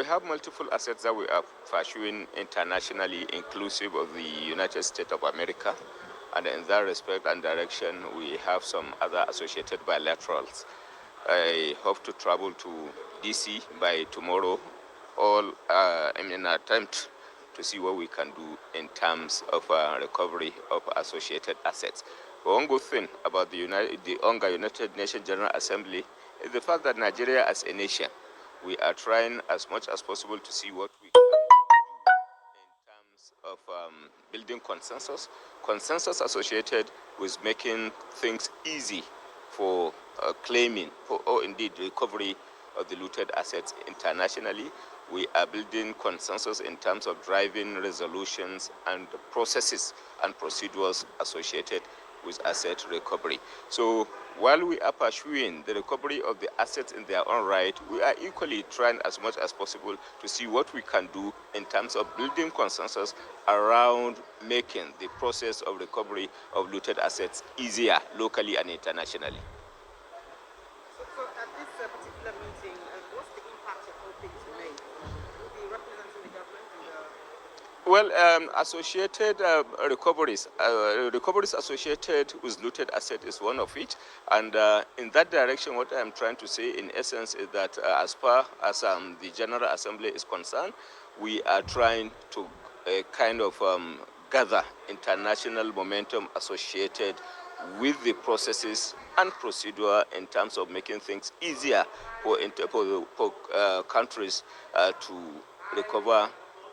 we have multiple assets that we are pursuing internationally, inclusive of the United States of America. And in that respect and direction, we have some other associated bilaterals. I hope to travel to DC by tomorrow, all in an attempt to see what we can do in terms of recovery of associated assets. But one good thing about the United Nations General Assembly is the fact that Nigeria as a nation, we are trying as much as possible to see what we can do in terms of building consensus associated with making things easy for claiming or indeed recovery of the looted assets internationally. We are building consensus in terms of driving resolutions and processes and procedures associated with asset recovery. So while we are pursuing the recovery of the assets in their own right, we are equally trying as much as possible to see what we can do in terms of building consensus around making the process of recovery of looted assets easier locally and internationally. So at this particular meeting, what's the impact you're hoping to make? Will be representing the government and the... Well, associated recoveries associated with looted asset is one of it. And in that direction, what I'm trying to say in essence is that as far as the General Assembly is concerned, we are trying to kind of gather international momentum associated with the processes and procedure in terms of making things easier for countries to recover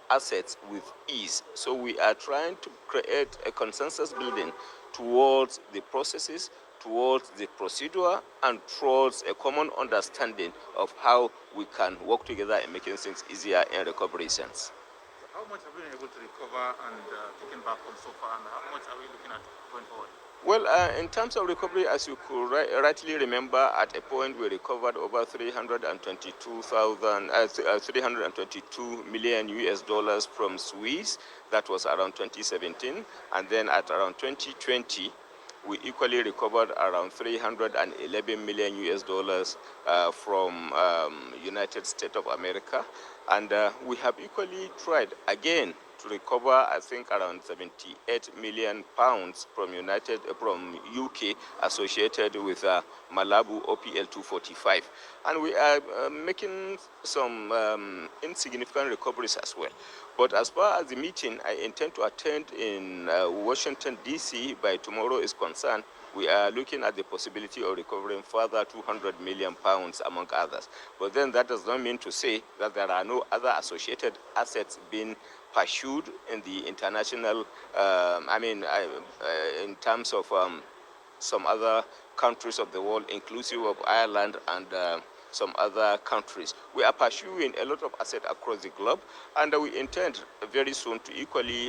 assets with ease. So we are trying to create a consensus building towards the processes, towards the procedure, and towards a common understanding of how we can work together in making things easier in recovery sense. So how much have we been able to recover and taken back from so far, and how much are we looking at going forward? Well, in terms of recovery, as you could rightly remember, at a point we recovered over 322 million US dollars from Swiss. That was around 2017. And then at around 2020, we equally recovered around 311 million US dollars from United States of America. And we have equally tried again to recover, I think, around 78 million pounds from UK associated with Malami OPL 245. And we are making some insignificant recoveries as well. But as far as the meeting I intend to attend in Washington, D.C. by tomorrow is concerned, we are looking at the possibility of recovering further 200 million pounds, among others. But then that does not mean to say that there are no other associated assets being pursued in the international, in terms of some other countries of the world, inclusive of Ireland and some other countries. We are pursuing a lot of assets across the globe, and we intend very soon to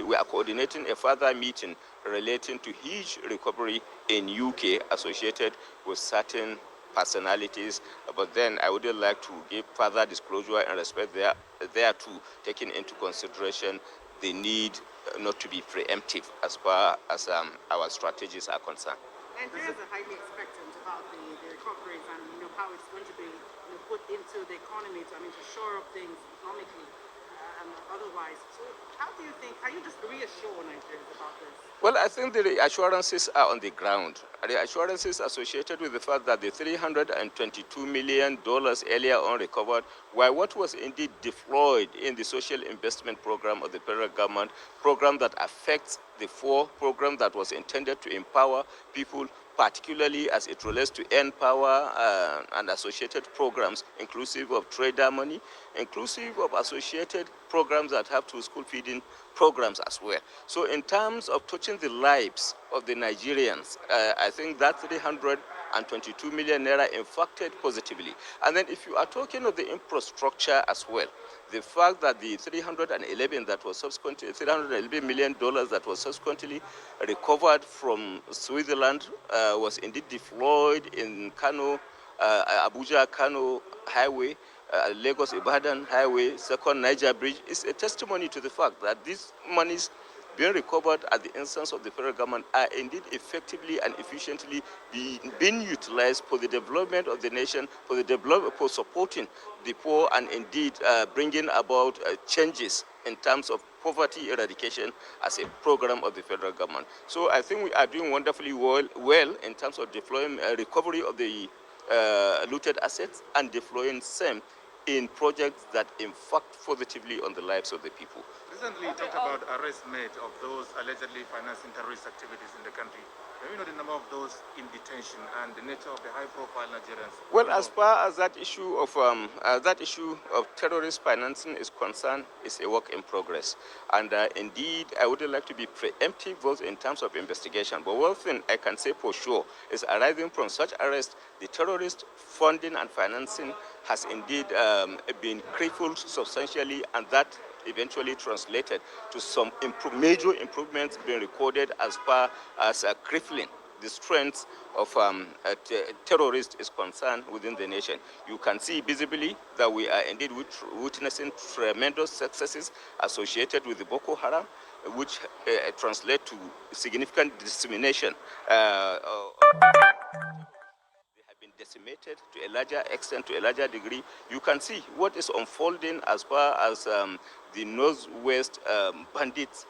we are coordinating a further meeting relating to huge recovery in UK associated with certain personalities. But then I would like to give further disclosure and respect there too, taking into consideration the need not to be preemptive as far as our strategies are concerned. Nigerians are highly expectant about the recoveries and how it's going to be put into the economy to shore up things economically and otherwise. So how do you think, can you just reassure Nigerians about this? Well, I think the assurances are on the ground. The assurances associated with the fact that the $322 million earlier on recovered were what was indeed deployed in the social investment program of the federal government, program that affects the program that was intended to empower people, particularly as it relates to earn power and associated programs, inclusive of trader money, inclusive of associated programs that have to school feeding programs as well. So in terms of touching the lives of the Nigerians, I think that 322 million naira impacted positively. And then if you are talking of the infrastructure as well, the fact that the $311 million that was subsequently recovered from Switzerland was indeed deployed in Kano, Abuja-Kano highway, Lagos-Ibadan highway, second Niger bridge, is a testimony to the fact that these monies being recovered at the instance of the federal government are indeed effectively and efficiently being utilized for the development of the nation, for supporting the poor, and indeed bringing about changes in terms of poverty eradication as a program of the federal government. So I think we are doing wonderfully well in terms of deploying recovery of the looted assets and deploying same in projects that impact positively on the lives of the people. Recently, you talked about arrests made of those allegedly financing terrorist activities in the country. Do you know the number of those in detention and the nature of the high-profile Nigerians? Well, as far as that issue of terrorist financing is concerned, it's a work in progress. And indeed, I would like to be preemptive both in terms of investigation. But one thing I can say for sure is arising from such arrest, the terrorist funding and financing has indeed been crippled substantially, and that eventually translated to some major improvements being recorded as far as crippling the strength of terrorists is concerned within the nation. You can see visibly that we are indeed witnessing tremendous successes associated with the Boko Haram, which translate to significant dissemination. They have been decimated to a larger extent, to a larger degree. You can see what is unfolding as far as the Northwest bandits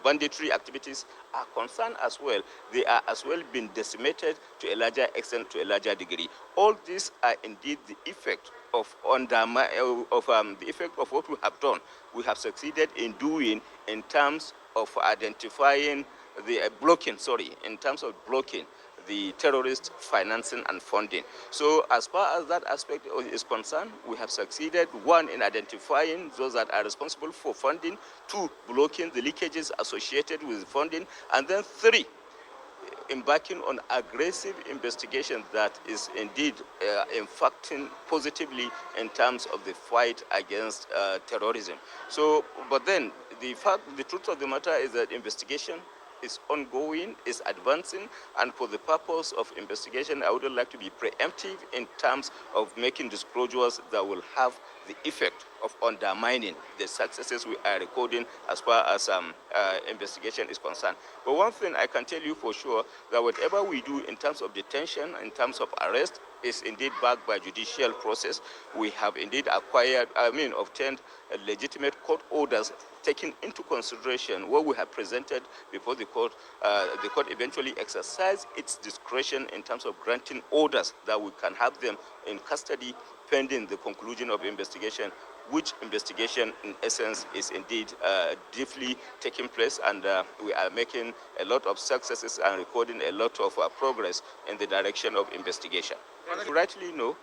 banditry activities are concerned as well. They are as well being decimated to a larger extent, to a larger degree. All these are indeed the effect of the effect of what we have done. We have succeeded in doing in terms of identifying the in terms of blocking the terrorist financing and funding. So as far as that aspect is concerned, we have succeeded, one, in identifying those that are responsible for funding, two, blocking the leakages associated with funding, and then three, embarking on aggressive investigation that is indeed impacting positively in terms of the fight against terrorism. So, but then the truth of the matter is that investigation is ongoing, is advancing, and for the purpose of investigation, I would like to be preemptive in terms of making disclosures that will have the effect of undermining the successes we are recording as far as investigation is concerned. But one thing I can tell you for sure, that whatever we do in terms of detention, in terms of arrest, is indeed backed by judicial process. We have indeed obtained legitimate court orders taking into consideration what we have presented before the court eventually exercised its discretion in terms of granting orders that we can have them in custody pending the conclusion of investigation, which investigation in essence is indeed deeply taking place, and we are making a lot of successes and recording a lot of progress in the direction of investigation. As you rightly know,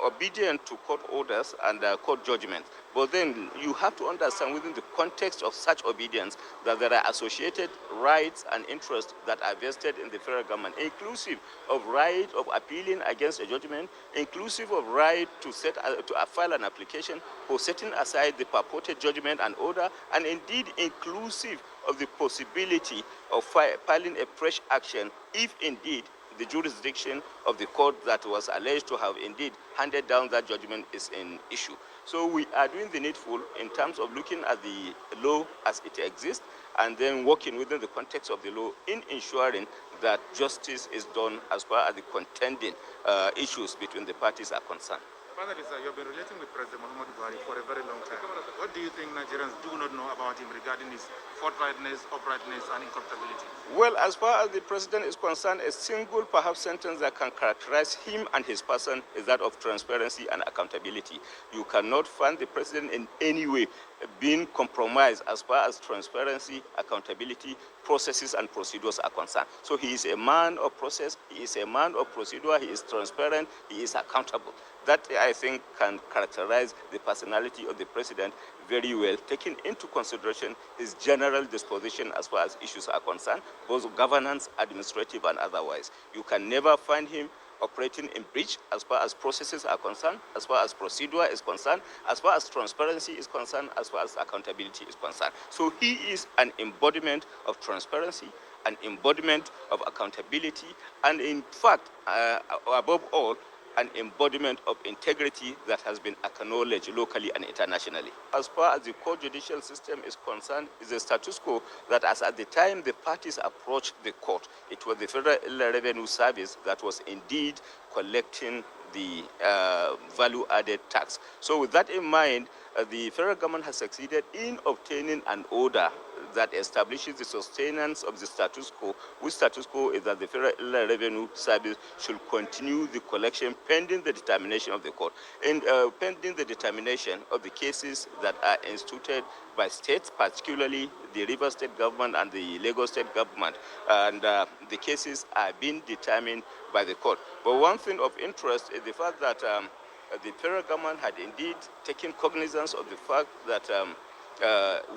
obedient to court orders and court judgment. But then you have to understand within the context of such obedience that there are associated rights and interests that are vested in the federal government, inclusive of right of appealing against a judgment, inclusive of right to file an application for setting aside the purported judgment and order, and indeed inclusive of the possibility of filing a fresh action if indeed the jurisdiction of the court that was alleged to have indeed handed down that judgment is in issue. So we are doing the needful in terms of looking at the law as it exists and then working within the context of the law in ensuring that justice is done as far as the contending issues between the parties are concerned. Finally, sir, you've been relating with President Muhammadu Buhari for a very long time. What do you think Nigerians do not know about him regarding his forthrightness, uprightness, and incorruptibility? Well, as far as the president is concerned, a single perhaps sentence that can characterize him and his person is that of transparency and accountability. You cannot find the president in any way being compromised as far as transparency, accountability, processes and procedures are concerned. So he is a man of process, he is a man of procedure, he is transparent, he is accountable. That, I think, can characterize the personality of the president very well, taking into consideration his general disposition as far as issues are concerned, both governance, administrative, and otherwise. You can never find him operating in breach as far as processes are concerned, as far as procedure is concerned, as far as transparency is concerned, as far as accountability is concerned. So he is an embodiment of transparency, an embodiment of accountability, and in fact, above all, an embodiment of integrity that has been acknowledged locally and internationally. As far as the core judicial system is concerned, is a status quo that as at the time the parties approached the court, it was the Federal Inland Revenue Service that was indeed collecting the value-added tax. So with that in mind, the federal government has succeeded in obtaining an order that establishes the sustenance of the status quo, which status quo is that the Federal Inland Revenue Service should continue the collection pending the determination of the court, and pending the determination of the cases that are instituted by states, particularly the Rivers State government and the Lagos State government, and the cases are being determined by the court. But one thing of interest is the fact that the federal government had indeed taken cognizance of the fact that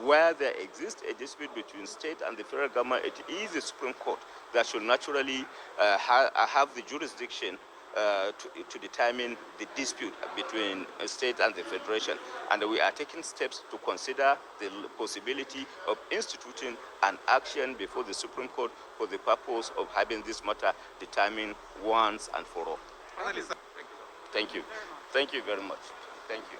where there exists a dispute between state and the federal government, it is the Supreme Court that should naturally have the jurisdiction to determine the dispute between a state and the federation. And we are taking steps to consider the possibility of instituting an action before the Supreme Court for the purpose of having this matter determined once and for all. Finally, sir, Thank you. Thank you very much. Thank you.